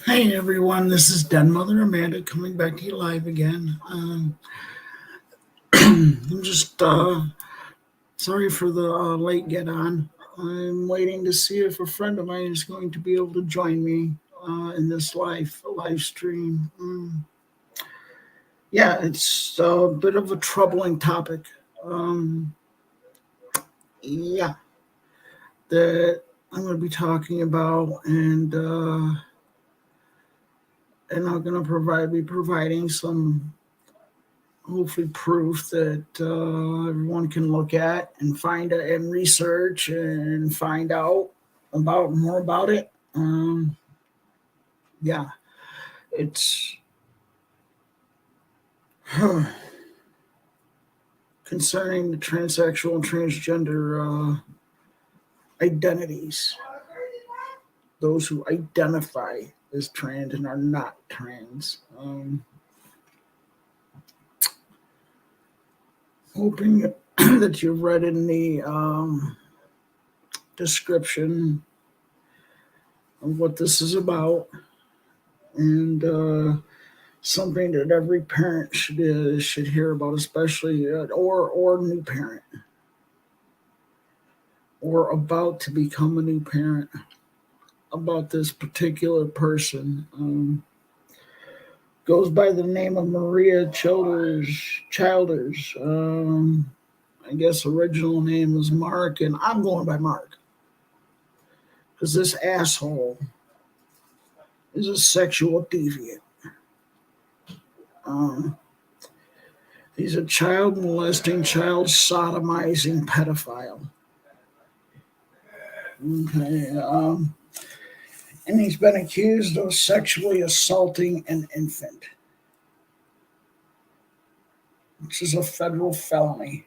Hey everyone, this is Den Mother Amanda coming back to you live again. I'm just sorry for the late get on. I'm waiting to see if a friend of mine is going to be able to join me in this live stream. Yeah, it's a bit of a troubling topic. Um, yeah, that I'm going to be talking about, and I'm going to be providing some hopefully proof that everyone can look at and find it and research and find out about more about it. Yeah, it's concerning the transsexual and transgender identities. Those who identify as trans and are not trans. Hoping that you've read in the description of what this is about and something that every parent should hear about, especially or new parent or about to become a new parent about this particular person. Goes by the name of Maria Childers. I guess original name was Mark, and I'm going by Mark because this asshole is a sexual deviant. Um, he's a child molesting, child sodomizing pedophile. Okay. And he's been accused of sexually assaulting an infant, which is a federal felony.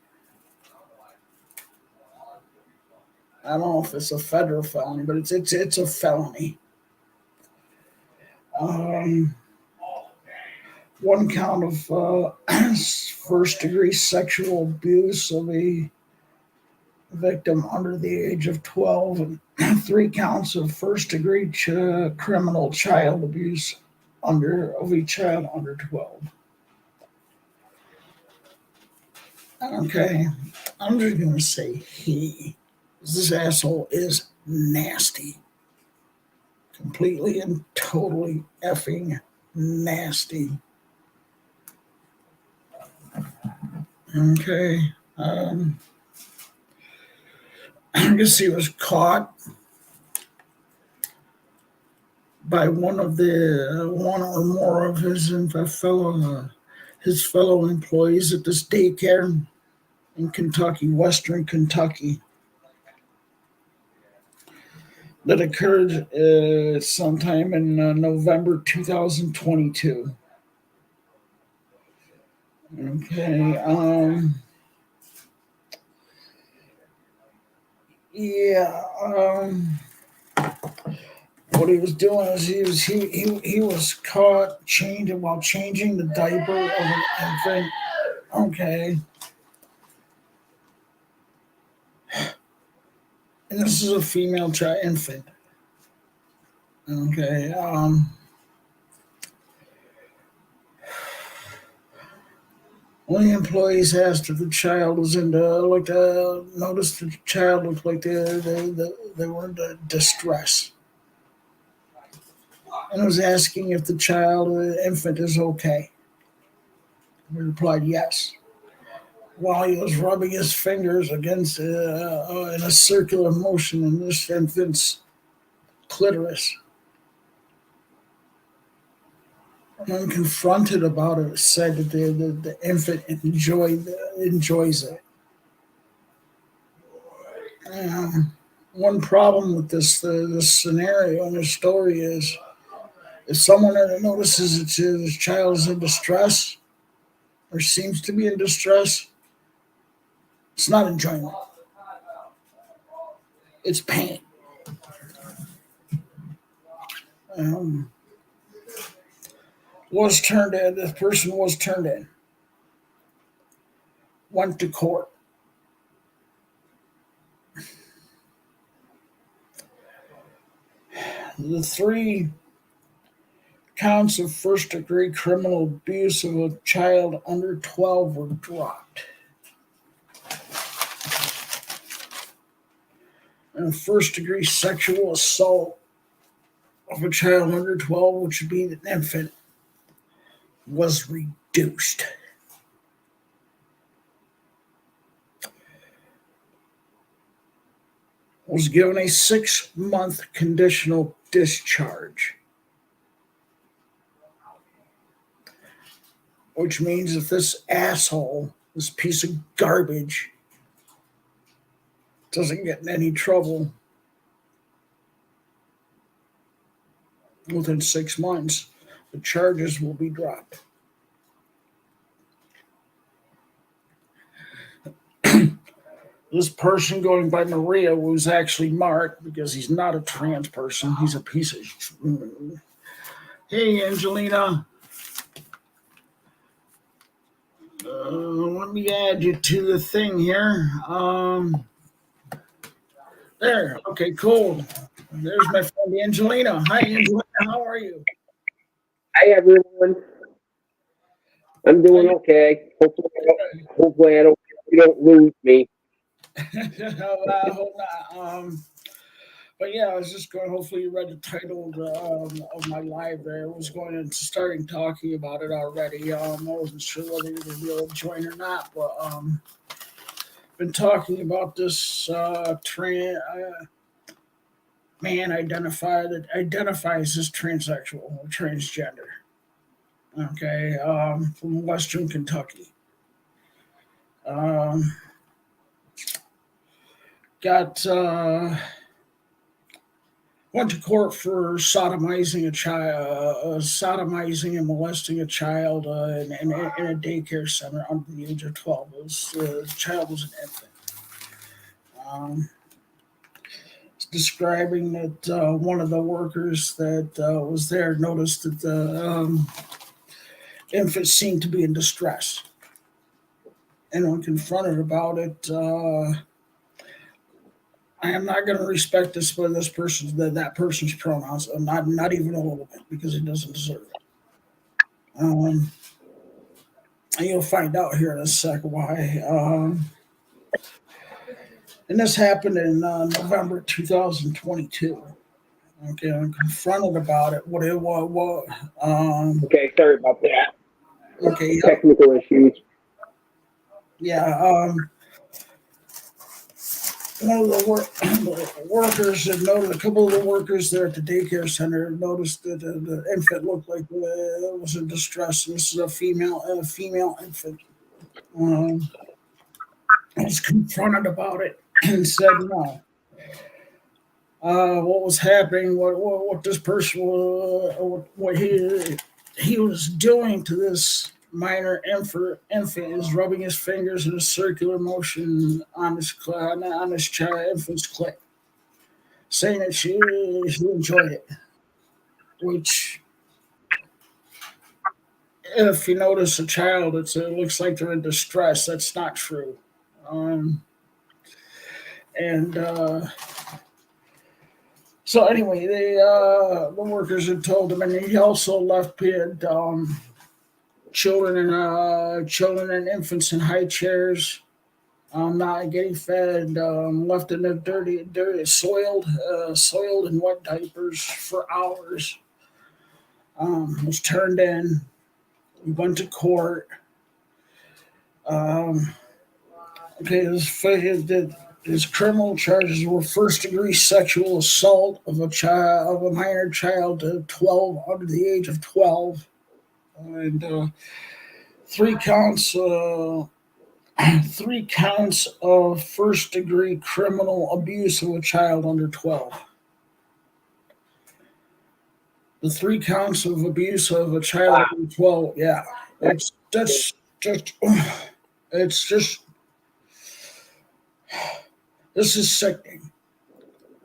I don't know if it's a federal felony, but it's a felony. Um, One count of first degree sexual abuse of a victim under the age of 12, and three counts of first degree criminal child abuse of a child under 12. Okay, I'm just gonna say he. This asshole is nasty. Completely and totally effing nasty. Okay. I guess he was caught by one or more of his fellow employees at this daycare in Kentucky, Western Kentucky, that occurred sometime in November 2022. Okay. Yeah. What he was doing is he was caught chained while changing the diaper of an infant. Okay. And this is a female infant. Okay. One of the employees asked if the child was noticed the child looked like they were in distress. And was asking if the infant is okay. He replied yes. While he was rubbing his fingers against in a circular motion in this infant's clitoris. When confronted about it, said that the infant enjoys it. One problem with this scenario and this story is if someone notices that his child is in distress or seems to be in distress, it's not enjoyment. It's pain. Um, was turned in. This person was turned in. Went to court. The three counts of first-degree criminal abuse of a child under 12 were dropped. And first-degree sexual assault of a child under 12, which would be an infant, was reduced. Was given a 6-month conditional discharge, which means if this asshole, this piece of garbage, doesn't get in any trouble within 6 months, the charges will be dropped. This person going by Maria was actually Mark because he's not a trans person. He's a piece of... Hey, Angelina. Let me add you to the thing here. There. Okay, cool. There's my friend Angelina. Hi, Angelina. How are you? Hi, everyone. I'm doing okay. Hopefully you don't lose me. I hope not. But yeah, I was just going. Hopefully, you read the title of my live there. I was going into starting talking about it already. I wasn't sure whether you were going to be able to join or not, but been talking about this man identifies as transsexual or transgender. Okay, from Western Kentucky. Went to court for sodomizing a child, sodomizing and molesting a child in a daycare center under the age of 12. The child was an infant. Describing that one of the workers that was there noticed that the infant seemed to be in distress. And when confronted about it, I am not going to respect this for that person's pronouns, not even a little bit, because he doesn't deserve it. And you'll find out here in a sec why. And this happened in November 2022. Okay, I'm confronted about it. Okay, sorry about that. Okay, technical issues. Yeah. One of the workers had noticed, a couple of the workers there at the daycare center noticed that the infant looked like it was in distress. This is a female infant. I was confronted about it and said no. What was happening? What this person what he was doing to this minor infant is rubbing his fingers in a circular motion on his child infant's clit, saying that she enjoyed it. Which, if you notice a child, it looks like they're in distress. That's not true. So anyway, the workers had told him, and he also left children and infants in high chairs, not getting fed, left in the dirty, soiled and wet diapers for hours. Was turned in. We went to court. His criminal charges were first-degree sexual assault of a minor child to 12 under the age of 12, and 3 counts. 3 counts of first-degree criminal abuse of a child under 12. The 3 counts of abuse of a child under 12. Yeah, it's just. This is sickening,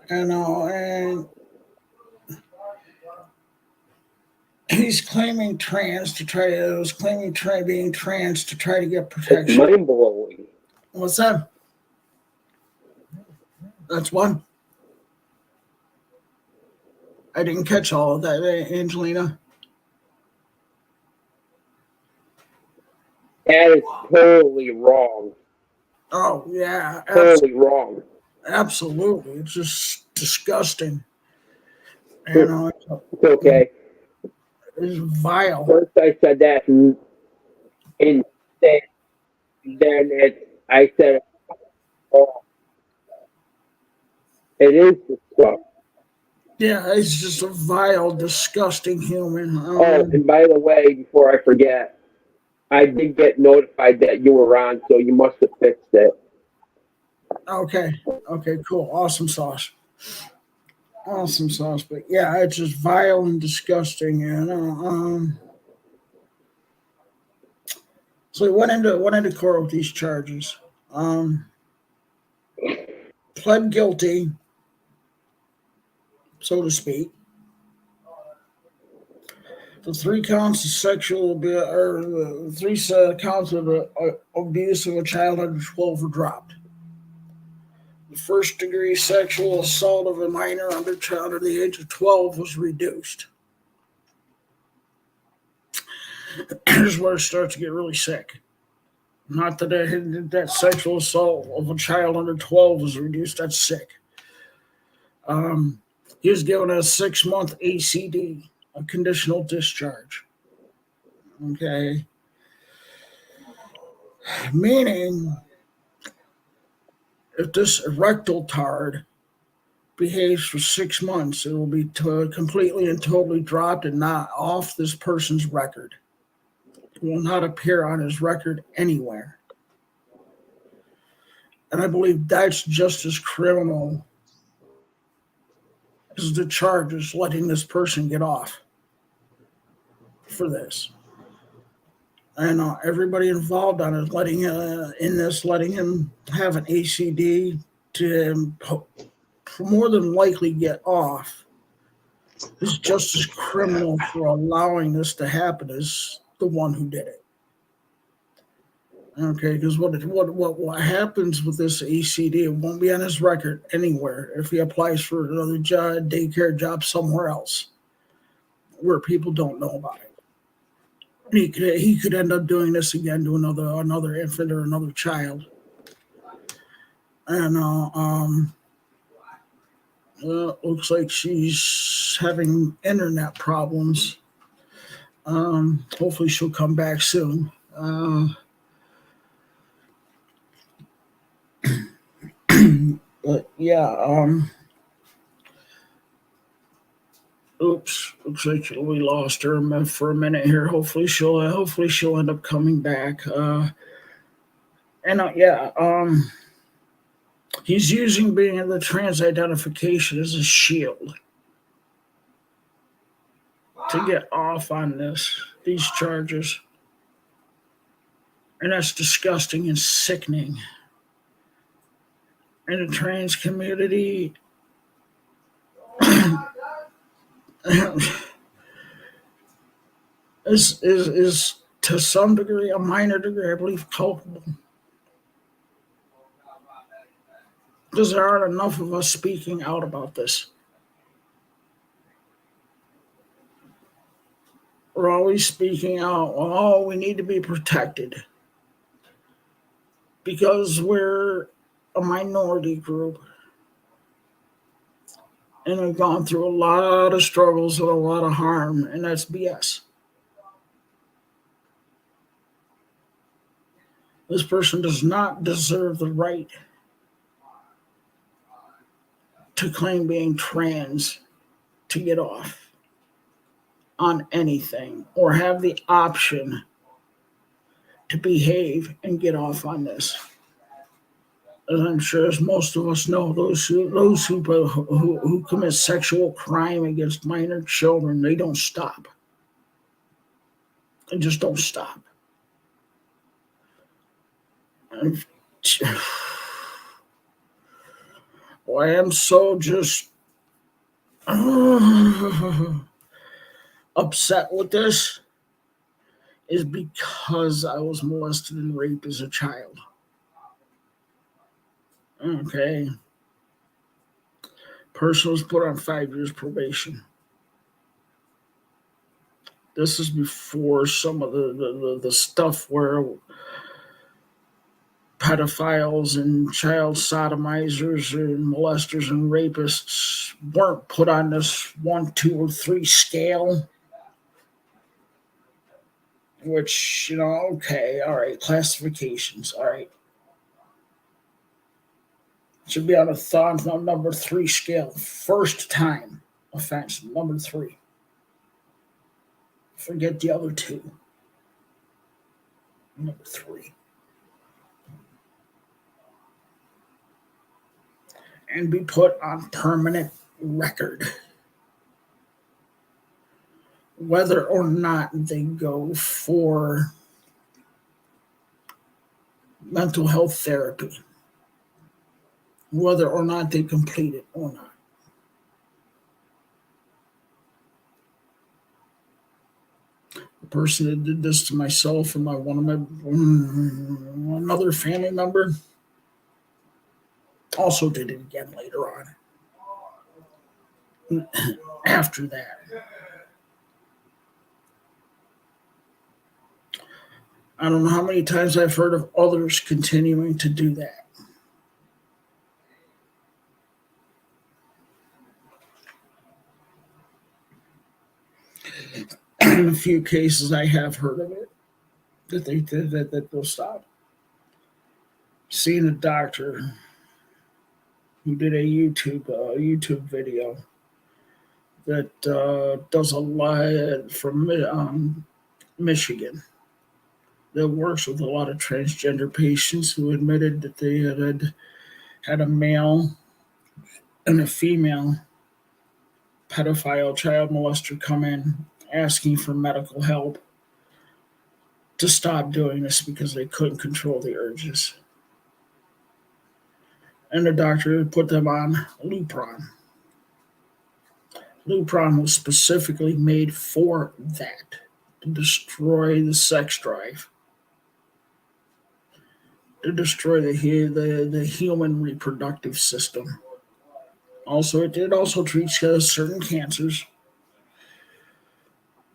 and he's claiming being trans to try to get protection. It's mind blowing. What's that? That's one. I didn't catch all of that, Angelina. That is totally wrong. Oh yeah, Totally wrong. absolutely. It's just disgusting. You It's know, okay. it's vile. Once I said that, and then I said, oh, it is disgusting. Yeah, it's just a vile, disgusting human. Oh, and by the way, before I forget, I did get notified that you were on, so you must have fixed it. Okay, okay, cool, awesome sauce, awesome sauce. But yeah, it's just vile and disgusting. So he went into court with these charges. Um, Pled guilty, so to speak, the three counts of sexual abuse, or the three counts of abuse of a child under 12 were dropped. The first degree sexual assault of a minor under child under the age of 12 was reduced. Here's where it starts to get really sick. Not that sexual assault of a child under 12 was reduced. That's sick. Um, he was given a 6-month ACD, a conditional discharge. Okay, meaning if this rectal tard behaves for 6 months, it will be completely and totally dropped and not off this person's record. It will not appear on his record anywhere. And I believe that's just as criminal as the charges letting this person get off for this. And everybody involved on it, letting him have an ACD to more than likely get off is just as criminal for allowing this to happen as the one who did it. Okay, because what happens with this ACD, it won't be on his record anywhere if he applies for another job, daycare job somewhere else where people don't know about it. He could end up doing this again to another infant or another child. And looks like she's having internet problems. Hopefully she'll come back soon. But yeah, oops, looks like we lost her for a minute here. Hopefully she'll end up coming back. And yeah, he's using being in the trans identification as a shield to get off on these charges, and that's disgusting and sickening. In the trans community, is to some degree, a minor degree, I believe, culpable. Because there aren't enough of us speaking out about this. We're always speaking out. Oh, we need to be protected because we're a minority group and we've gone through a lot of struggles and a lot of harm, and that's BS. This person does not deserve the right to claim being trans to get off on anything or have the option to behave and get off on this. As I'm sure as most of us know, those who commit sexual crime against minor children, they don't stop. They just don't stop. And why I'm so just upset with this is because I was molested and raped as a child. Okay. Person was put on 5 years probation. This is before some of the stuff where pedophiles and child sodomizers and molesters and rapists weren't put on this 1, 2, or 3 scale, which, okay, all right, classifications, all right. Should be on a thought number 3 scale. First time offense, number 3. Forget the other 2. Number 3. And be put on permanent record. Whether or not they go for mental health therapy, whether or not they complete it or not. The person that did this to myself and another family member also did it again later on. After that, I don't know how many times I've heard of others continuing to do that. In a few cases, I have heard of it that they did that they'll stop. Seeing a doctor who did a YouTube video that does a lot from Michigan that works with a lot of transgender patients who admitted that they had a male and a female pedophile child molester come in asking for medical help to stop doing this because they couldn't control the urges. And the doctor put them on Lupron. Lupron was specifically made for that, to destroy the sex drive, to destroy the human reproductive system. Also, it also treats certain cancers,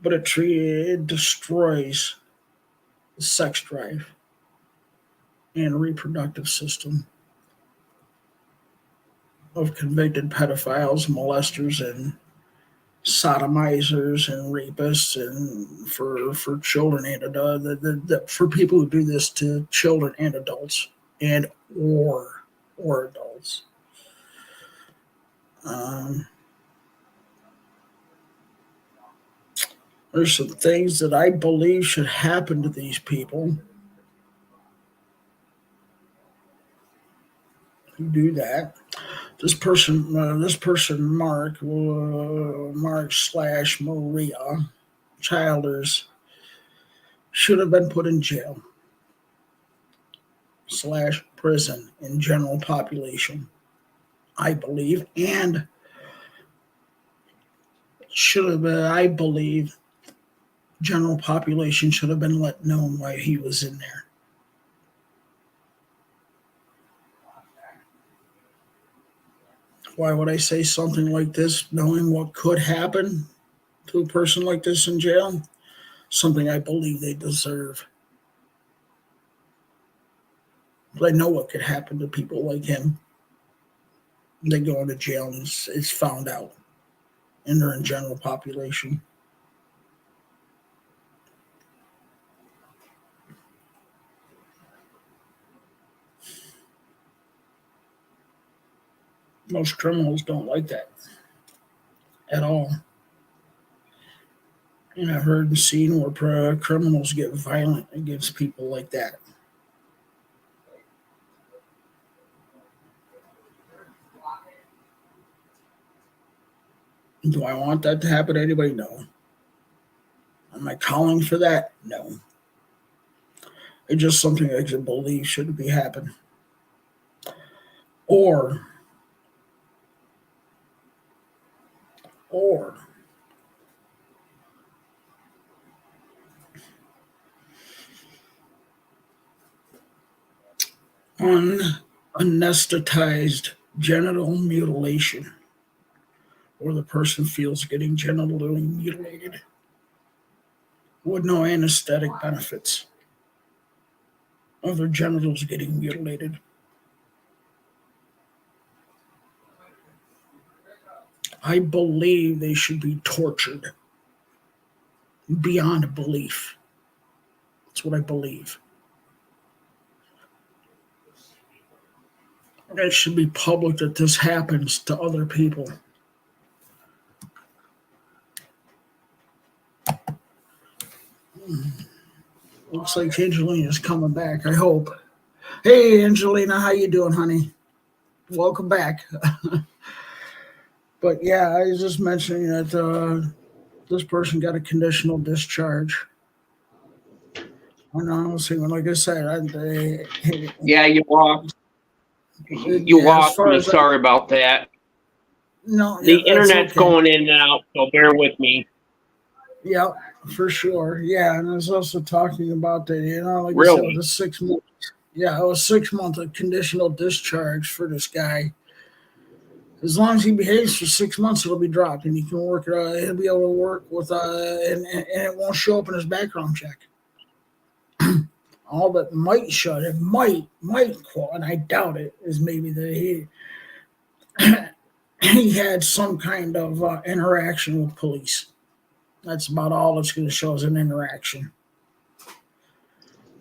but it destroys the sex drive and reproductive system of convicted pedophiles, molesters, and sodomizers and rapists, and for children and for people who do this to children and adults and or adults. There's some things that I believe should happen to these people who do that. This person, Mark/Maria Childers, should have been put in jail / prison in general population, I believe, and should have been, I believe, general population should have been let know why he was in there. Why would I say something like this, knowing what could happen to a person like this in jail? Something I believe they deserve. But I know what could happen to people like him. They go into jail and it's found out, and they're in general population. Most criminals don't like that at all. And I've heard and seen where criminals get violent against people like that. Do I want that to happen to anybody? No. Am I calling for that? No. It's just something I believe should be happening. Or anesthetized genital mutilation, where the person feels getting genitally mutilated. with no anesthetic benefits of their genitals getting mutilated. I believe they should be tortured beyond belief. That's what I believe. It should be public that this happens to other people. Looks like Angelina's coming back. I hope. Hey, Angelina, how you doing, honey? Welcome back. But yeah, I was just mentioning that this person got a conditional discharge. Like I said, Yeah, you lost as far me. as Sorry about that. no, The yeah, that's internet's okay. going in and out, so bear with me. Yeah, for sure. Yeah, and I was also talking about that. Like I said, it Really? was a 6 month. Yeah, it was 6 months of conditional discharge for this guy. As long as he behaves for 6 months, it'll be dropped, and he can work. He'll be able to work with, and it won't show up in his background check. All that might show it might qual, and I doubt it, is maybe that he had some kind of interaction with police. That's about all it's going to show as an interaction.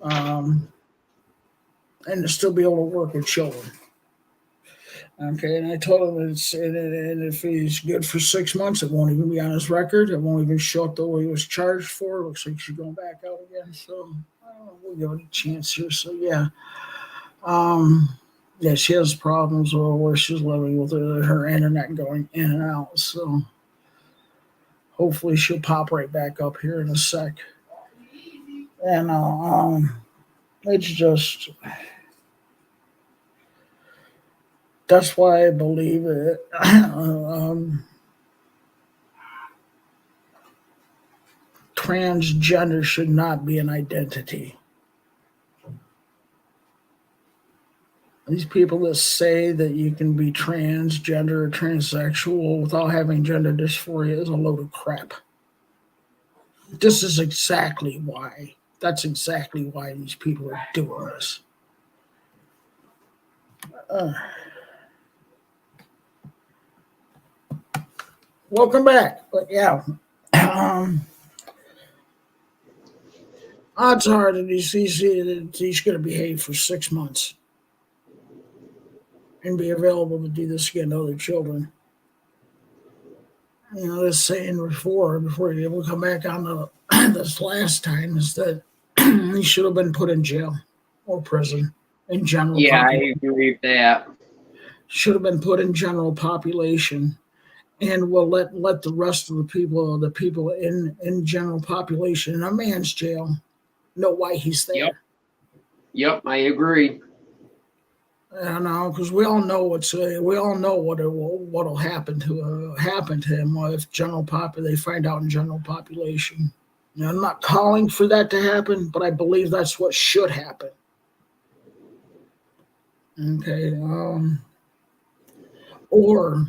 And to still be able to work with children. Okay, and I told him and if he's good for 6 months, it won't even be on his record. It won't even show up the way he was charged for. Looks like she's going back out again. So I don't know, we'll give it a chance here. So yeah, yeah, she has problems where she's living with her internet going in and out. So hopefully she'll pop right back up here in a sec. And it's just. That's why I believe that transgender should not be an identity. These people that say that you can be transgender or transsexual without having gender dysphoria is a load of crap. This is exactly why. That's exactly why these people are doing this. Welcome back. But yeah, odds are that he's going to behave for 6 months and be available to do this again to other children. This saying before he will come back on the this last time is that he should have been put in jail or prison in general. Yeah, population. I agree with that. Should have been put in general population, and we'll let the rest of the people in general population in a man's jail know why he's there. Yep, I agree. I know, because we all know what'll happen to him if they find out in general population. I'm not calling for that to happen, but I believe that's what should happen. Okay, or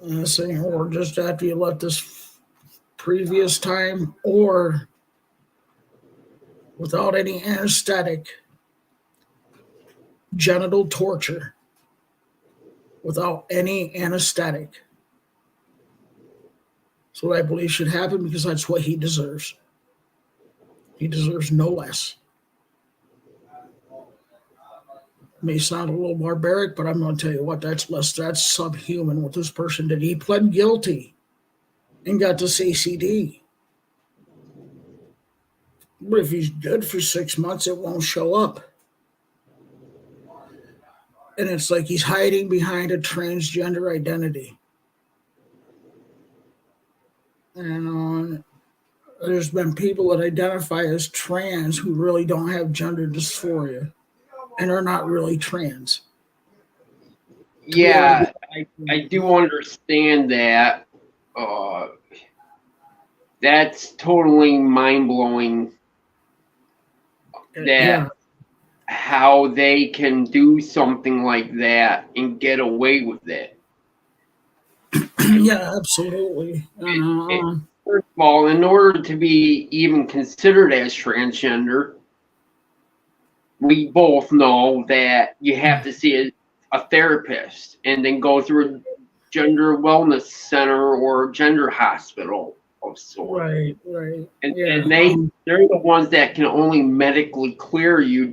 just after you left this previous time, or without any anesthetic, genital torture, without any anesthetic. That's what I believe should happen, because that's what he deserves. He deserves no less. May sound a little barbaric, but I'm going to tell you what, that's subhuman what this person did. He pled guilty and got to CCD. But if he's good for 6 months, it won't show up. And it's like he's hiding behind a transgender identity. And there's been people that identify as trans who really don't have gender dysphoria and are not really trans. Yeah, I do understand that. That's totally mind-blowing that how they can do something like that and get away with it. Yeah, absolutely. Well, in order to be even considered as transgender, we both know that you have to see a therapist and then go through a gender wellness center or gender hospital of sorts. Right. And Yeah. they're the ones that can only medically clear you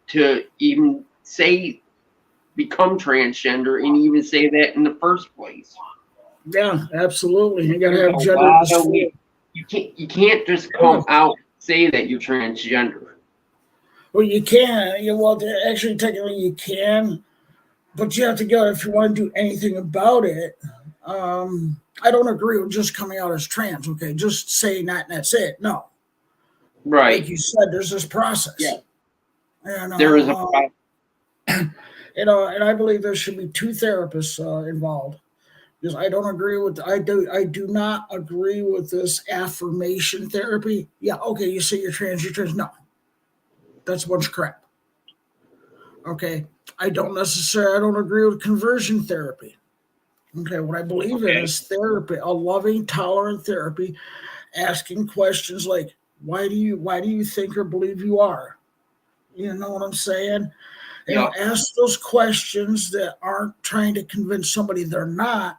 to even say become transgender and even say that in the first place. Yeah, absolutely. You got to There's have a gender lot of dysphoria. you can't just come out and say that you're transgender. Well, you can. Well, actually, technically, you can, but you have to go if you want to do anything about it. I don't agree with just coming out as trans. Okay, just saying that and that's it. No, like Right. you said, there's this process. Yeah. And There is a and I believe there should be two therapists involved. Because I don't agree with I do not agree with this affirmation therapy. Yeah, okay, you say you're trans, you're trans. No, that's a bunch of crap. Okay, I don't agree with conversion therapy. Okay, what I believe in is therapy, a loving, tolerant therapy, asking questions like, why do you think or believe you are? You know what I'm saying? yeah. Ask those questions that aren't trying to convince somebody they're not,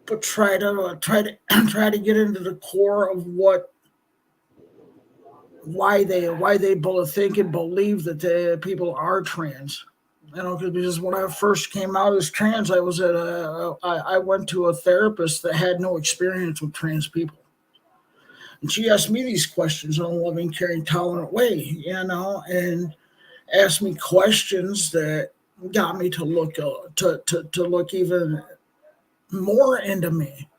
but try to get into the core of why they both think and believe that the people are trans. Because when I first came out as trans, I went to a therapist that had no experience with trans people, and she asked me these questions in a loving, caring, tolerant way, and asked me questions that got me to look to look even more into me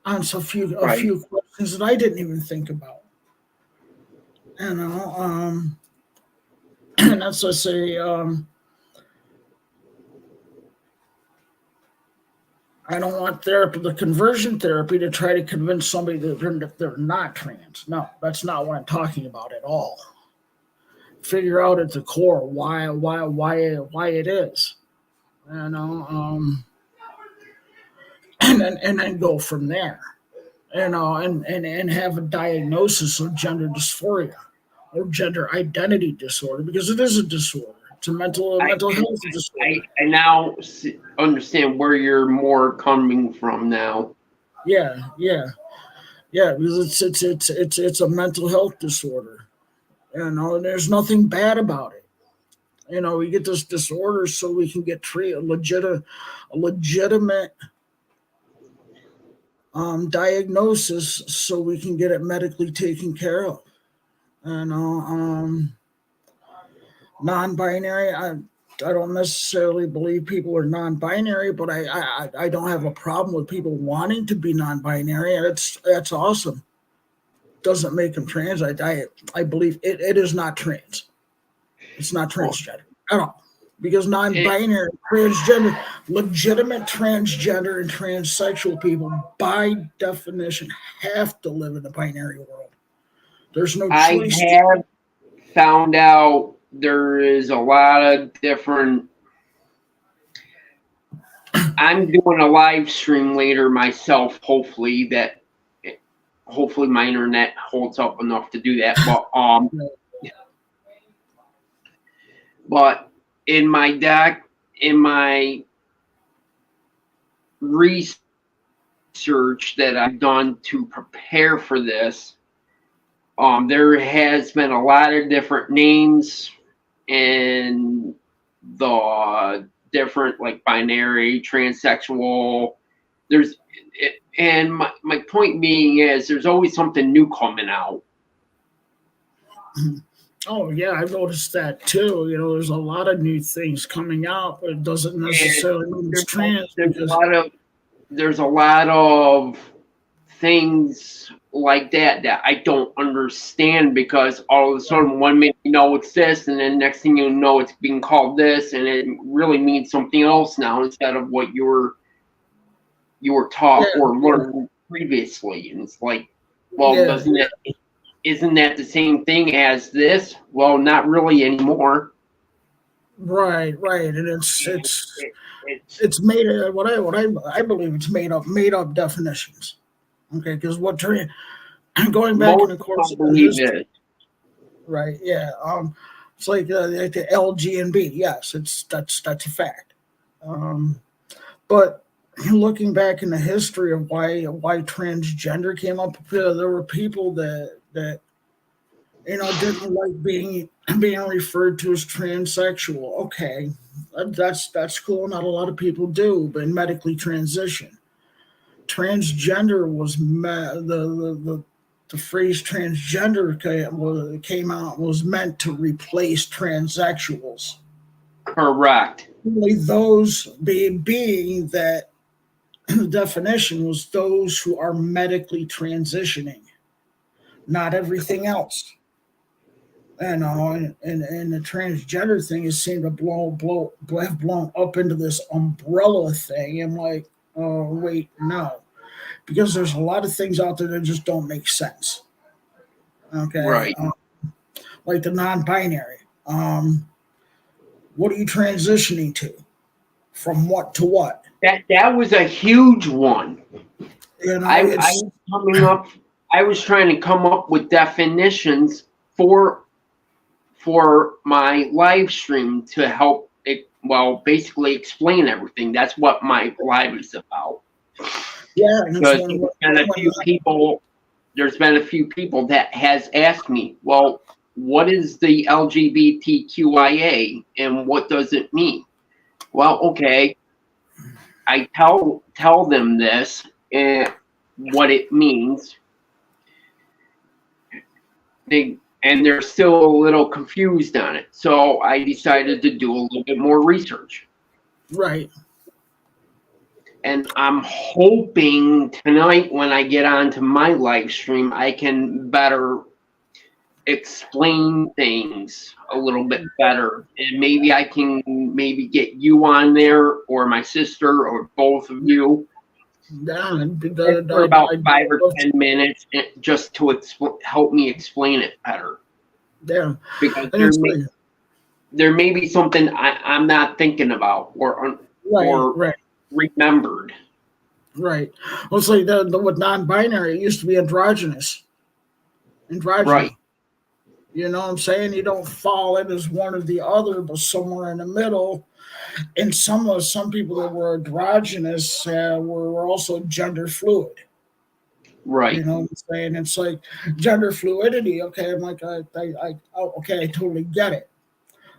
on a Right. few questions that I didn't even think about. You know, and that's I say. I don't want therapy, the conversion therapy, to try to convince somebody that they're not trans. No, that's not what I'm talking about at all. Figure out at the core why it is, you know, and then go from there, and have a diagnosis of gender dysphoria or gender identity disorder because it is a disorder. It's a I mental health disorder. I now understand where you're more coming from now. Yeah, because it's a mental health disorder. And there's nothing bad about it. We get this disorder so we can get treated a legitimate diagnosis so we can get it medically taken care of. You know, non-binary. I don't necessarily believe people are non-binary, but I don't have a problem with people wanting to be non-binary, and that's awesome. Doesn't make them trans. I believe it is not trans. It's not transgender at all. Because It, non-binary, transgender, legitimate transgender and transsexual people, by definition, have to live in a binary world. There's no I choice. have found out there is a lot of different. I'm doing a live stream later myself. Hopefully my internet holds up enough to do that. But in my research that I've done to prepare for this, there has been a lot of different names and the different like binary, transsexual. And my point being is there's always something new coming out. Oh yeah, I've noticed that too. There's a lot of new things coming out, but it doesn't And necessarily mean it's there's trans there's a because lot of there's a lot of things like that I don't understand because all of a sudden one minute you know it's this and then next thing you know it's being called this and it really means something else now instead of what you were yeah, taught or learned previously. And it's like, well, yeah, doesn't it isn't that the same thing as this? Well, not really anymore. right, and It, it, it's it's made what I believe it's made up definitions. Okay, because going back in Most the course don't of the believe history, it. right? Yeah, it's like the LG and B. Yes, that's a fact. Um, but looking back in the history of why transgender came up, there were people that didn't like being referred to as transsexual. Okay, that's cool. Not a lot of people do, but medically transition. Transgender was the phrase transgender came out was meant to replace transsexuals. Correct. Only those being that the definition was those who are medically transitioning, not everything else. And the transgender thing has seemed to have blown up into this umbrella thing. I'm like, oh wait, no, because there's a lot of things out there that just don't make sense. Okay, Right. like the non-binary. What are you transitioning to? From what to what? That was a huge one. I It's was coming up. I was trying to come up with definitions for my live stream to help it, well, basically explain everything. That's what my live is about. yeah, and it's Because there's been a few people that has asked me, well, what is the LGBTQIA and what does it mean? Well, okay, I tell them this and what it means. They're still a little confused on it. So I decided to do a little bit more research. right. And I'm hoping tonight when I get onto my live stream, I can better explain things a little bit better. And maybe I can maybe get you on there or my sister or both of you Yeah, for about 5 or 10 minutes just to help me explain it better. yeah, Because and it's like, there may be something I'm not thinking about or right. remembered. Right. Well, it's like with non-binary, it used to be Right, androgyny. You know what I'm saying? You don't fall in as one or the other, but somewhere in the middle. And some people that were androgynous were also gender fluid. You right. know what I'm saying? It's like gender fluidity. Okay, I'm like, okay, I totally get it.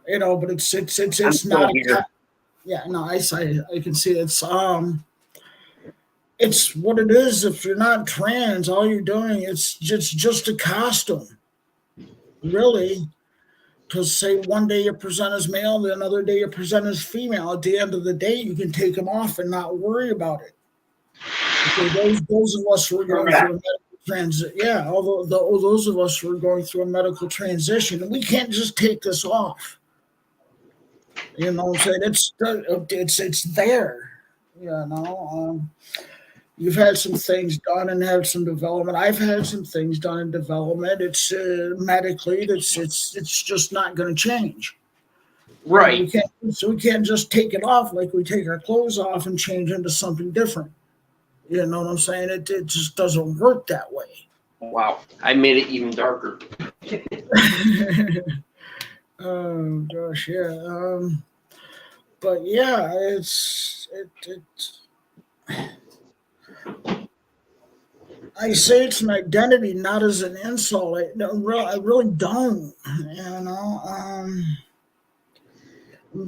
But I'm it's still not here. yeah, no, I can see it's what it is. If you're not trans, all you're doing is just a costume, really. Because say one day you present as male, the another day you present as female. At the end of the day, you can take them off and not worry about it. Okay, those of us who are going through a Correct. medical transit, yeah, although those of us who are going through a medical transition, we can't just take this off. You know what I'm saying? It's there. You know. You've had some things done and had some development. I've had some things done in development. It's medically, it's just not going to change. Right. We can't just take it off like we take our clothes off and change into something different. You know what I'm saying? It just doesn't work that way. Wow. I made it even darker. Oh gosh, yeah. But yeah, I say it's an identity, not as an insult. I really don't. You know.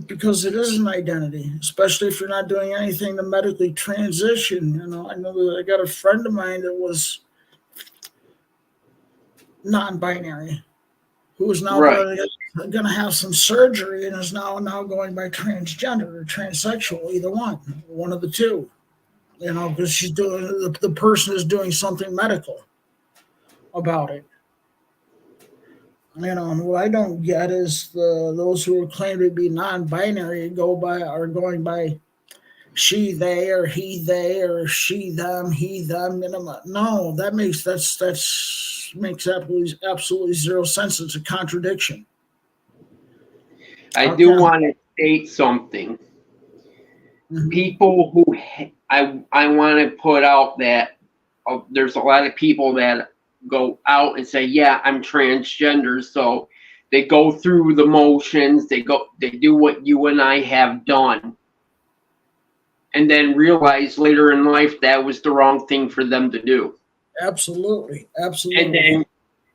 Because it is an identity, especially if you're not doing anything to medically transition. I know that I got a friend of mine that was non-binary who is now Right. going to have some surgery and is now going by transgender or transsexual, either one of the two. Because she's doing the person is doing something medical about it. And what I don't get is those who claim to be non-binary are going by she, they, or he, they, or she, them, he, them. No, that's makes absolutely zero sense. It's a contradiction. I do Okay. want to state something. Mm-hmm. People who I want to put out that there's a lot of people that go out and say, yeah, I'm transgender. So they go through the motions, they do what you and I have done, and then realize later in life that was the wrong thing for them to do. Absolutely. And then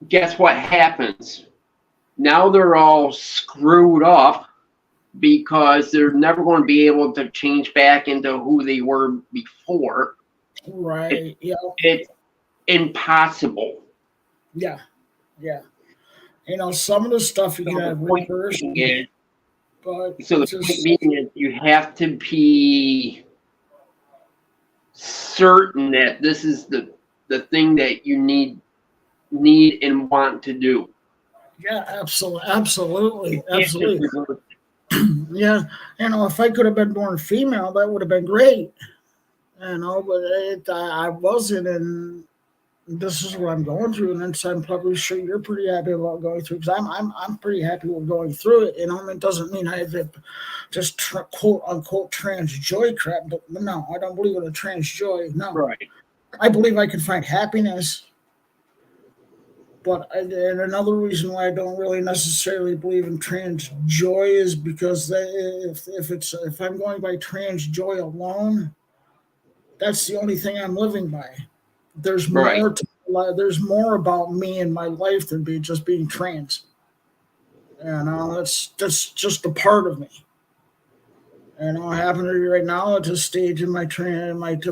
guess what happens? Now they're all screwed up because they're never going to be able to change back into who they were before. Right. It's impossible. Yeah. Some of the stuff you can have reversed, but So the point being is you have to be certain that this is the thing that you need and want to do. Yeah, absolutely. Yeah, if I could have been born female, that would have been great. But I wasn't, and this is what I'm going through, and I'm probably sure you're pretty happy about going through, because I'm pretty happy with going through it. It doesn't mean I have to just quote unquote trans joy crap, but no, I don't believe in a trans joy. No, Right. I believe I can find happiness. But and another reason why I don't really necessarily believe in trans joy is because if I'm going by trans joy alone, that's the only thing I'm living by. There's more there's more about me in my life than just being trans. That's just a part of me. I happen to be right now at this stage in my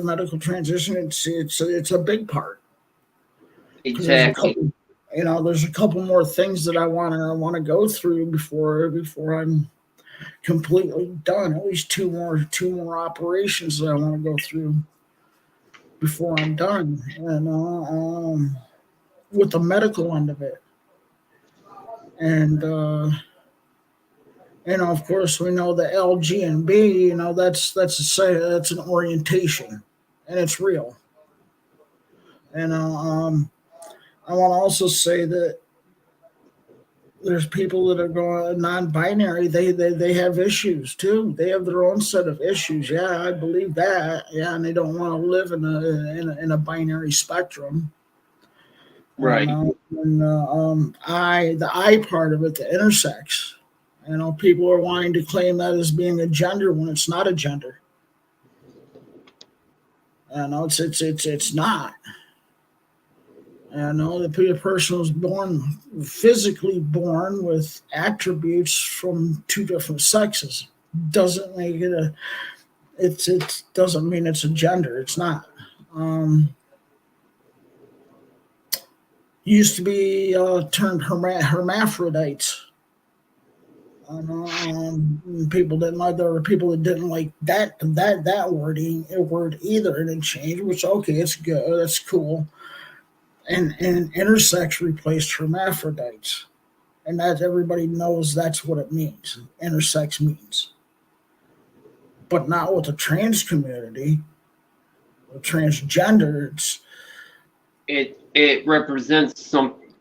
medical transition. It's a big part. Exactly. There's a couple more things that I want to go through before I'm completely done. At least two more operations that I want to go through before I'm done. With the medical end of it, and of course we know the LG&B. That's an orientation, and it's real. I want to also say that there's people that are going non-binary. They have issues too. They have their own set of issues. Yeah, I believe that. Yeah, and they don't want to live in a binary spectrum. Right. The I part of it, the intersex. People are wanting to claim that as being a gender when it's not a gender. It's not. The person was physically born with attributes from two different sexes. Doesn't make it it doesn't mean it's a gender. It's not. Used to be termed hermaphrodites. People didn't like. There were people that didn't like that word either, and it changed. Which okay, it's good. That's cool. And intersex replaced hermaphrodites, and that everybody knows that's what it means. Intersex means, but not with the trans community. The transgender, it represents something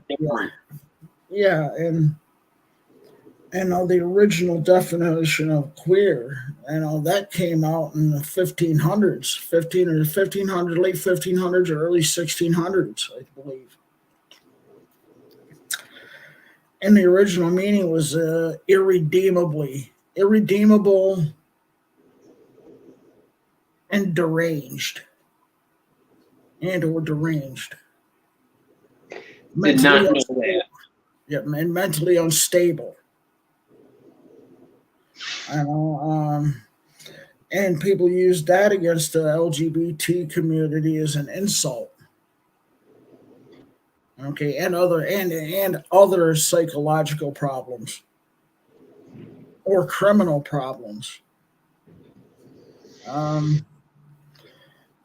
different. Yeah, and the original definition of queer, that came out in the 1500s, late 1500s or early 1600s, I believe. And the original meaning was irredeemable and deranged, or deranged. Did not know that. Yeah, and mentally unstable. And people use that against the LGBT community as an insult. Okay, and other psychological problems or criminal problems. I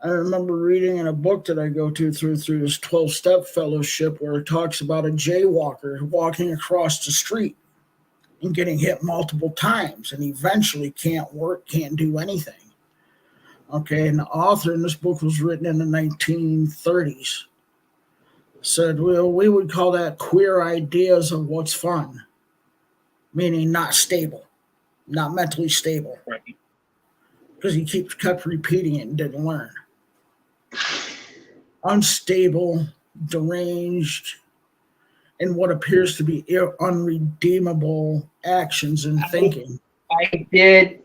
remember reading in a book that I go to through this 12-step fellowship where it talks about a jaywalker walking across the street and getting hit multiple times and eventually can't do anything. Okay, and the author in this book was written in the 1930s. Said, well, we would call that queer ideas of what's fun, meaning not stable, not mentally stable. Right. Because he kept repeating it and didn't learn. unstable, deranged, and what appears to be unredeemable actions and thinking. I did.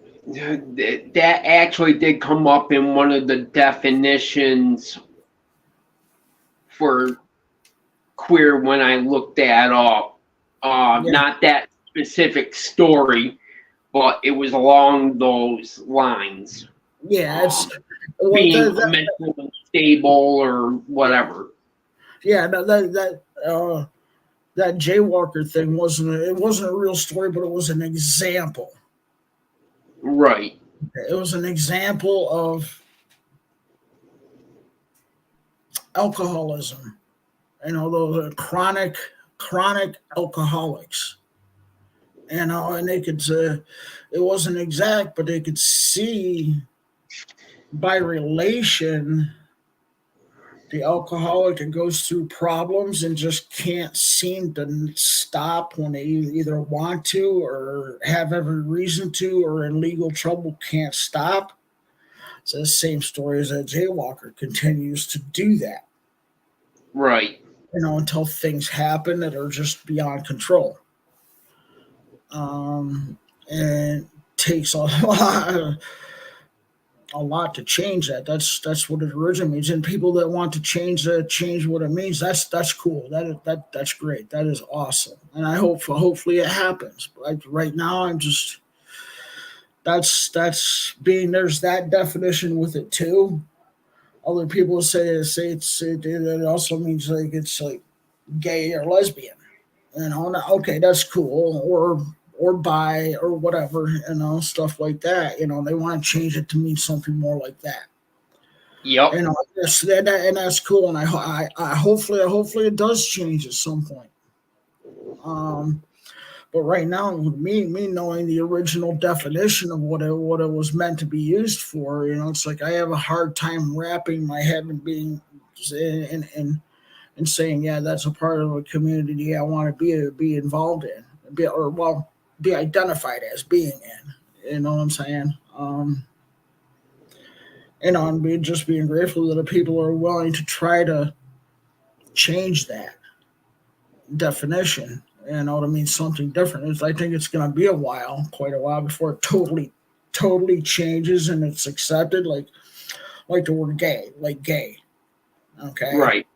That actually did come up in one of the definitions for queer when I looked that up. Yeah, Not that specific story, but it was along those lines. yeah, it's Um, well, being mentally unstable or whatever. yeah, that jaywalker thing wasn't a real story, but it was an example. Right. It was an example of alcoholism. Those are chronic alcoholics. And they could, it wasn't exact, but they could see by relation the alcoholic that goes through problems and just can't seem to stop when they either want to or have every reason to or in legal trouble can't stop. It's the same story as a jaywalker continues to do that, Right. until things happen that are just beyond control. And it takes a lot to change that. That's what it originally means. And people that want to change what it means, that's cool. That's great. That is awesome. And I hopefully it happens. But right now, I'm just that's being there's that definition with it too. Other people it also means like it's like gay or lesbian. Okay, that's cool. Or bi or whatever, stuff like that. They want to change it to mean something more like that. Yep. And that's cool. And I hopefully it does change at some point. Um, but right now, me knowing the original definition of what it was meant to be used for, it's like I have a hard time wrapping my head and being and saying, yeah, that's a part of a community I want to be involved in, be identified as being in. You know what I'm saying? And just being grateful that the people are willing to try to change that definition. To mean something different. I think it's going to be quite a while, before it totally changes and it's accepted. Like the word gay, like gay. Okay. Right.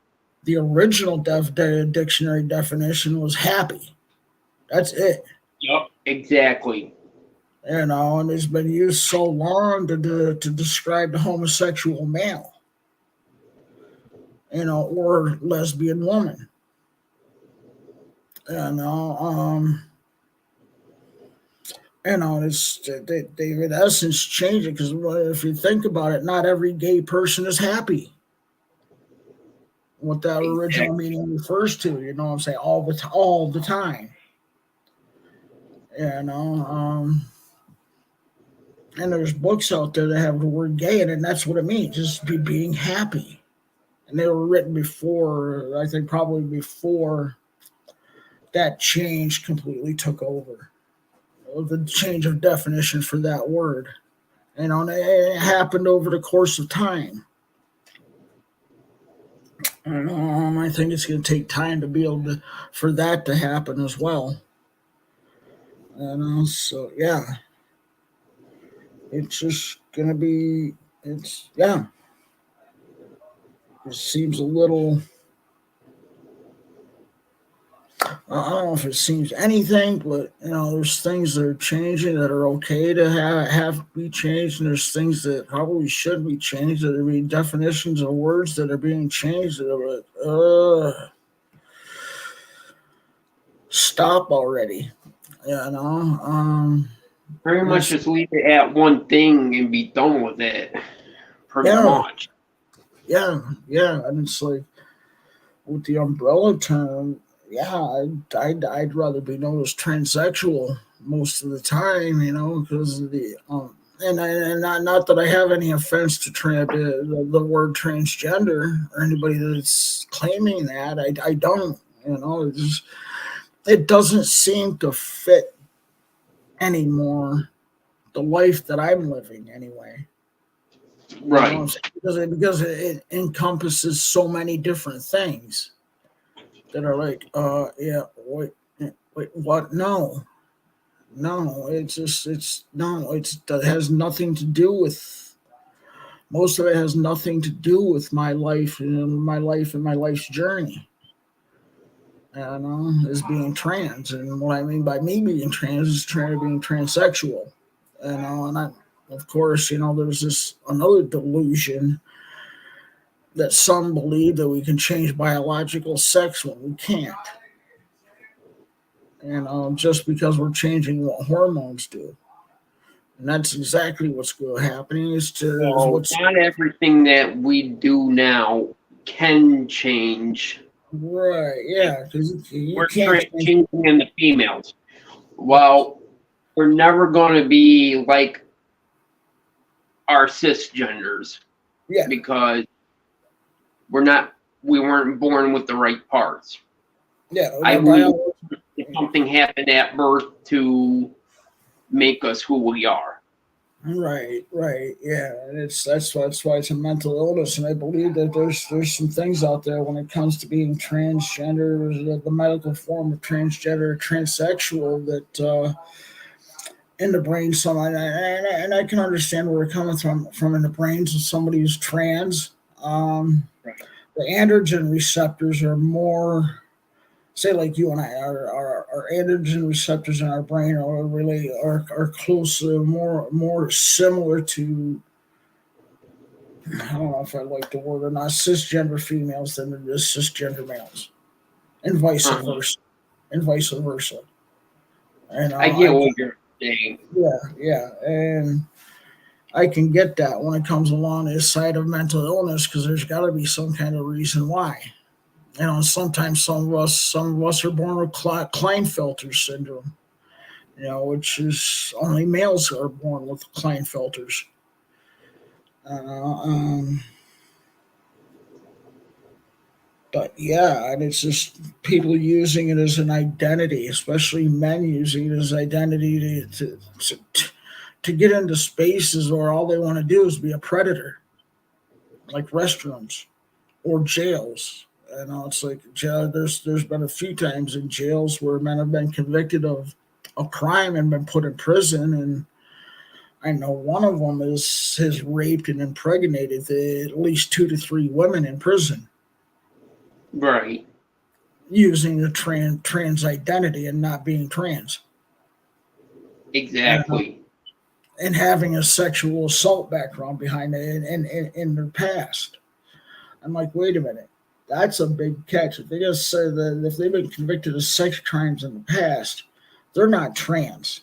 The original dictionary definition was happy. That's it. Yep. Exactly. And it's been used so long to describe the homosexual male, or lesbian woman. You know, um, it's they in essence change it because if you think about it, not every gay person is happy. What that original Exactly. meaning refers to, what I'm saying, all the time. You know, and there's books out there that have the word gay in it, and that's what it means, just being happy. And they were written before, I think, probably before that change completely took over. The change of definition for that word. And it happened over the course of time. And I think it's going to take time to be able to for that to happen as well. So yeah, it's just going to be. It's yeah. It seems a little. I don't know if it seems anything, but there's things that are changing that are okay to have be changed, and there's things that probably should be changed. That are being definitions of words that are being changed. That are stop already. Pretty much This, just leave it at one thing and be done with it. Pretty yeah, much. yeah, and it's like with the umbrella term. Yeah, I'd rather be known as transsexual most of the time, because of the and not that I have any offense to the word transgender or anybody that's claiming that. I don't, it doesn't seem to fit anymore the life that I'm living anyway. You know what I'm Right. saying? Because it encompasses so many different things that are like, yeah, wait, what? No, no, it has nothing to do with. Most of it has nothing to do with my life and my life's journey. Is being trans, and what I mean by me being trans is being transsexual. And of course, there's this another delusion that some believe that we can change biological sex when we can't. Just because we're changing what hormones do, and that's exactly what's happening. Is So what's not everything that we do now can change. right? Yeah, because you We're can't change. changing in the females. Well, we're never going to be like our cisgenders Yeah, because we weren't born with the right parts. yeah. I Our believe biology. something happened at birth to make us who we are. Right, yeah. And that's why it's a mental illness, and I believe that there's some things out there when it comes to being transgender, the medical form of transgender, transsexual, that in the brain. And I can understand where we're coming from in the brains of somebody who's trans. Um, Right. the androgen receptors are more, say, like you and I, our androgen receptors in our brain are closer, more similar to, I don't know if I like the word or not, cisgender females than it is cisgender males, and vice Uh-huh. versa, and vice versa. And I get what you're saying. yeah, and I can get that when it comes along this side of mental illness, because there's got to be some kind of reason why. Sometimes some of us are born with Klinefelter syndrome, which is only males are born with Klinefelters. Uh, um, but yeah, and it's just people using it as an identity, especially men using it as identity to get into spaces where all they want to do is be a predator, like restrooms or jails. It's like jail. There's been a few times in jails where men have been convicted of a crime and been put in prison, and I know one of them has raped and impregnated at least 2 to 3 women in prison Right. using the trans identity and not being trans, and, uh, Exactly. and having a sexual assault background behind it in their past. I'm like, wait a minute. That's a big catch. If they just say that if they've been convicted of sex crimes in the past, they're not trans.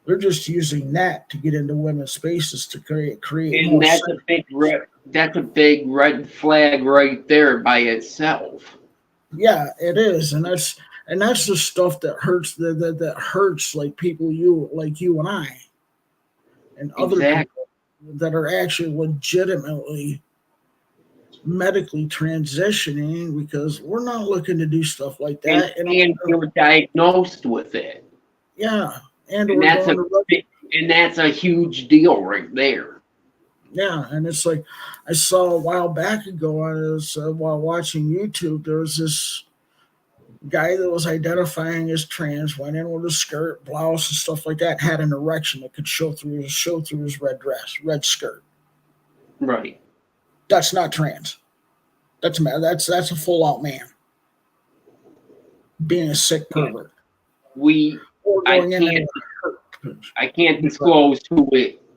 They're just using that to get into women's spaces to create And more sex. that's a big red flag right there by itself. Yeah, it is, and that's the stuff that hurts that hurts like you and I and other Exactly. people that are actually legitimately medically transitioning, because we're not looking to do stuff like And that. and you're diagnosed with it. Yeah, and And we're that's going a to and that's a huge deal right there. yeah, and it's like I saw a while back ago. I was while watching YouTube. There was this guy that was identifying as trans, went in with a skirt, blouse, and stuff like that. Had an erection that could show through his red dress, red skirt. Right. That's not trans. That's a full out man being a sick Yeah. pervert We or I going in there. can't I can't disclose who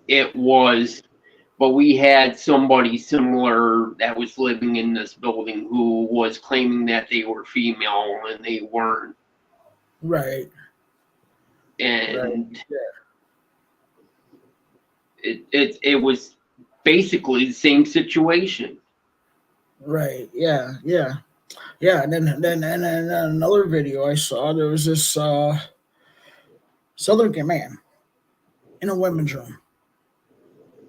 it was, but we had somebody similar that was living in this building who was claiming that they were female and they weren't. Right, right, And yeah, it was basically the same situation. right, yeah. And then another video I saw. There was this Southern man in a women's room,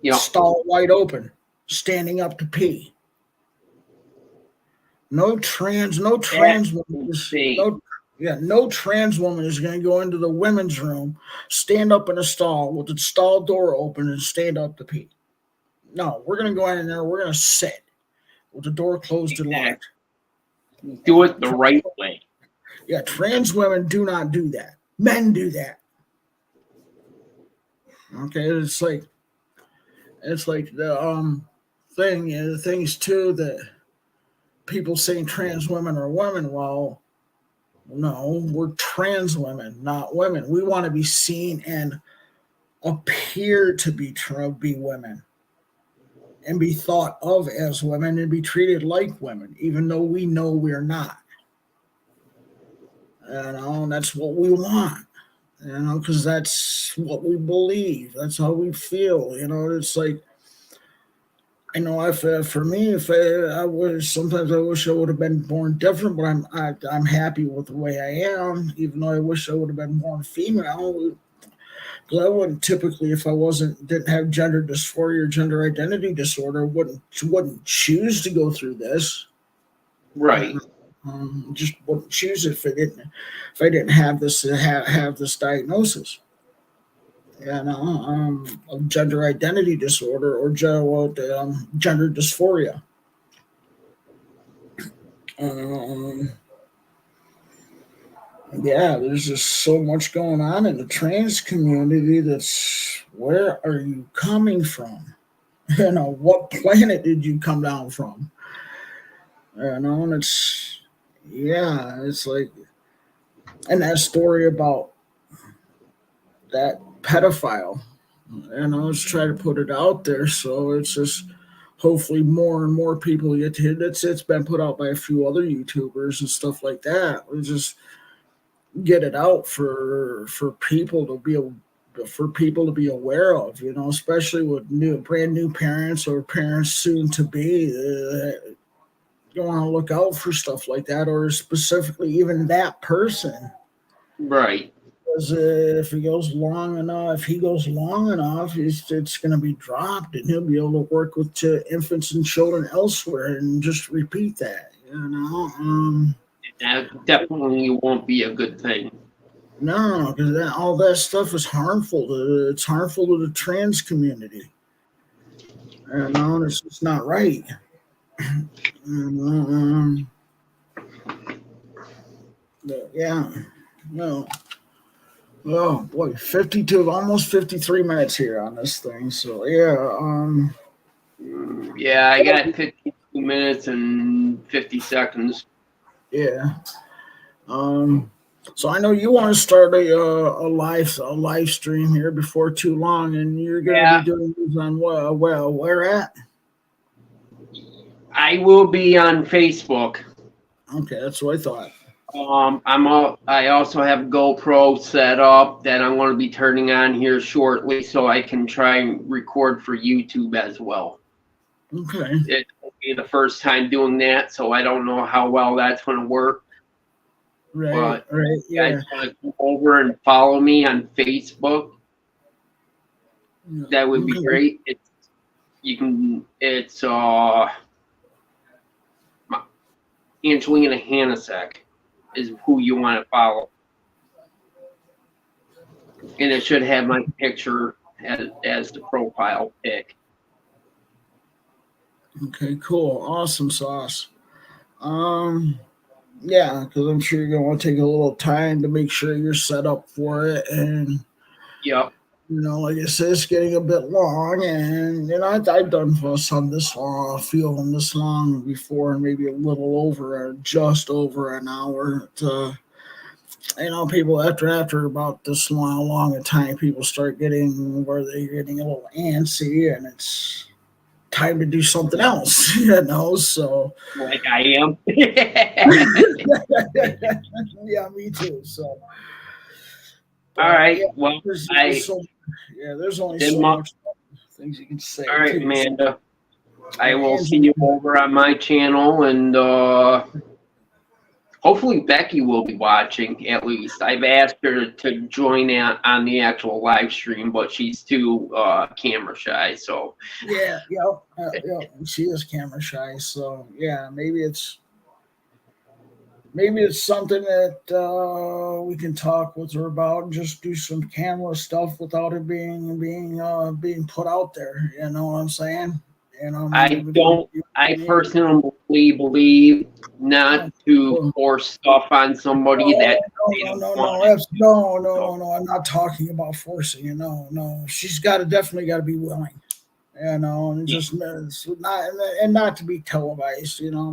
Yeah. stall wide open, standing up to pee. That's No, insane. yeah, no trans woman is going to go into the women's room, stand up in a stall with the stall door open, and stand up to pee. No, we're gonna go in there. We're gonna sit with the door closed and locked. Do it the right way. Yeah, trans women do not do that. Men do that. Okay, it's like the things too that people saying trans women are women. Well, no, we're trans women, not women. We want to be seen and appear to be women and be thought of as women and be treated like women, even though we know we're not. And that's what we want. Because that's what we believe. That's how we feel. It's like if for me, if I was sometimes I wish I would have been born different, but I'm happy with the way I am. Even though I wish I would have been born female, because I wouldn't typically, if I didn't have gender dysphoria or gender identity disorder, wouldn't choose to go through this. Right. Just wouldn't choose it if I didn't have this diagnosis. Of gender identity disorder or gender dysphoria. Um, yeah, there's just so much going on in the trans community. That's where are you coming from? What planet did you come down from? And it's like, and that story about that pedophile. Let's try to put it out there. So it's just hopefully more and more people get to hear it. It's been put out by a few other YouTubers and stuff like that. We just get it out for people to be aware of. Especially with brand new parents or parents soon to be. You want to look out for stuff like that, or specifically even that person. Right. Because if he goes long enough, it's going to be dropped, and he'll be able to work with infants and children elsewhere, and just repeat that. That definitely won't be a good thing. No, because all that stuff is harmful. It's harmful to the trans community. It's just not right. Yeah, no. Oh boy, 52, almost 53 minutes here on this thing. So yeah, Yeah, I got 52 minutes and 50 seconds. yeah. So I know you want to start a live stream here before too long, and you're gonna be doing these on where at? I will be on Facebook. Okay, that's what I thought. I also have GoPro set up that I'm going to be turning on here shortly, so I can try and record for YouTube as well. Okay. It will be the first time doing that, so I don't know how well that's going to work. Right. You guys want to come over and follow me on Facebook? Yeah. That would be great. It's Angelina Hanasek is who you want to follow. And it should have my picture as the profile pic. Okay, cool. Awesome sauce. Yeah, because I'm sure you're gonna want to take a little time to make sure you're set up for it. And Yep. like I said, it's getting a bit long, and I've done some this long, feeling this long before, and maybe a little over, just over an hour. People after about this long a time, people start getting where they're getting a little antsy, and it's time to do something else. So Like I am. yeah, me too. So. All right. Yeah, Well, there's only so much things you can say. All right, too. Amanda. I will see you over on my channel, and hopefully Becky will be watching at least. I've asked her to join on the actual live stream, but she's too camera shy. So yeah, she is camera shy. So yeah, maybe it's maybe it's something that we can talk with her about and just do some camera stuff without it being put out there. You know what I'm saying? You know, maybe I between don't. you I and me. personally believe Yeah. not to Well, force stuff on somebody that they no, don't no, want no, to that's, no, do. no, So, no, no. I'm not talking about forcing you. No, no. She's definitely got to be willing. You know, and yeah, just it's not and not to be televised. You know,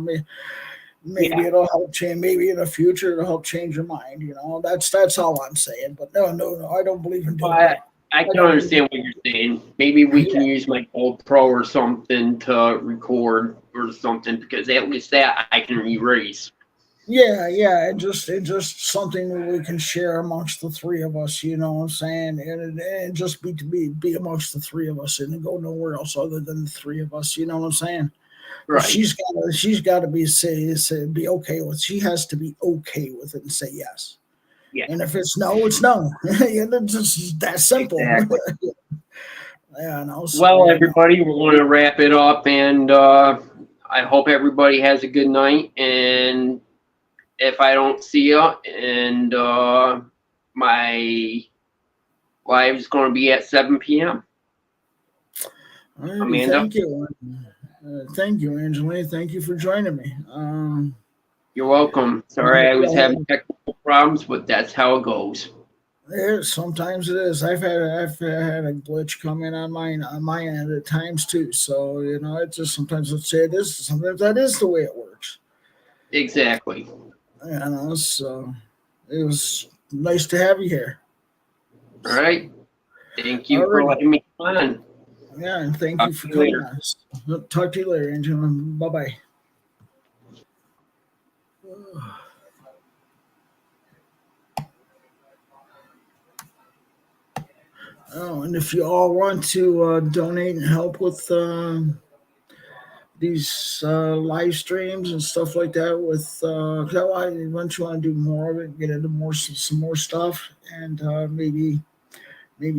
maybe yeah. it'll help change. Maybe in the future it'll help change your mind. You know, that's all I'm saying. But no, no, no. I don't believe in doing But that. I I can don't believe. understand what you're saying. Maybe we Yeah, can use my GoPro or something to record or something because at least that I can erase. yeah, yeah. And just something that we can share amongst the three of us. You know what I'm saying? And just be amongst the three of us and go nowhere else other than the three of us. You know what I'm saying? But Right. she's got to be be okay with. She has to be okay with it and say yes. Yeah. And if it's no, it's no. It's just that simple. Exactly. Yeah, no. So Well, you know, everybody, we're going to wrap it up, and I hope everybody has a good night. And if I don't see you, and my live is going to be at 7 p.m. alrighty, Amanda, thank you, Angelina. Thank you for joining me. you're welcome. Sorry I was having technical problems, but that's how it goes. Yeah, sometimes it is. I've had a glitch come in on my end at times too. So you know, it just sometimes let's say it is. Sometimes that is the way it works. Exactly. You know, so it was nice to have you here. All right. Thank you for Alrighty. letting me come on. Yeah, and thank Talk you for to you coming later. on. Talk to you later, Angel. Bye bye. Oh, and if you all want to donate and help with these live streams and stuff like that, with 'cause I eventually want to do more of it, get into some more stuff, and maybe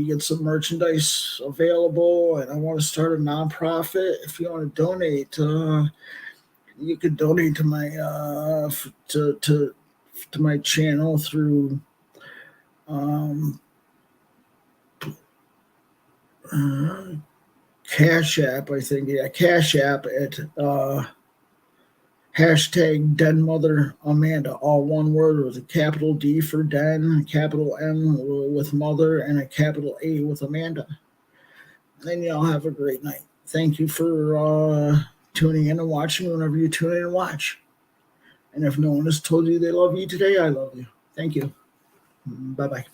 get some merchandise available. And I want to start a nonprofit. If you want to donate, you can donate to my to my channel through um, uh, Cash App. I think, yeah, Cash App at hashtag Den Mother Amanda, all one word with a capital D for Den, a capital M with Mother, and a capital A with Amanda. And y'all have a great night. Thank you for tuning in and watching whenever you tune in and watch. And if no one has told you they love you today, I love you. Thank you. Bye bye.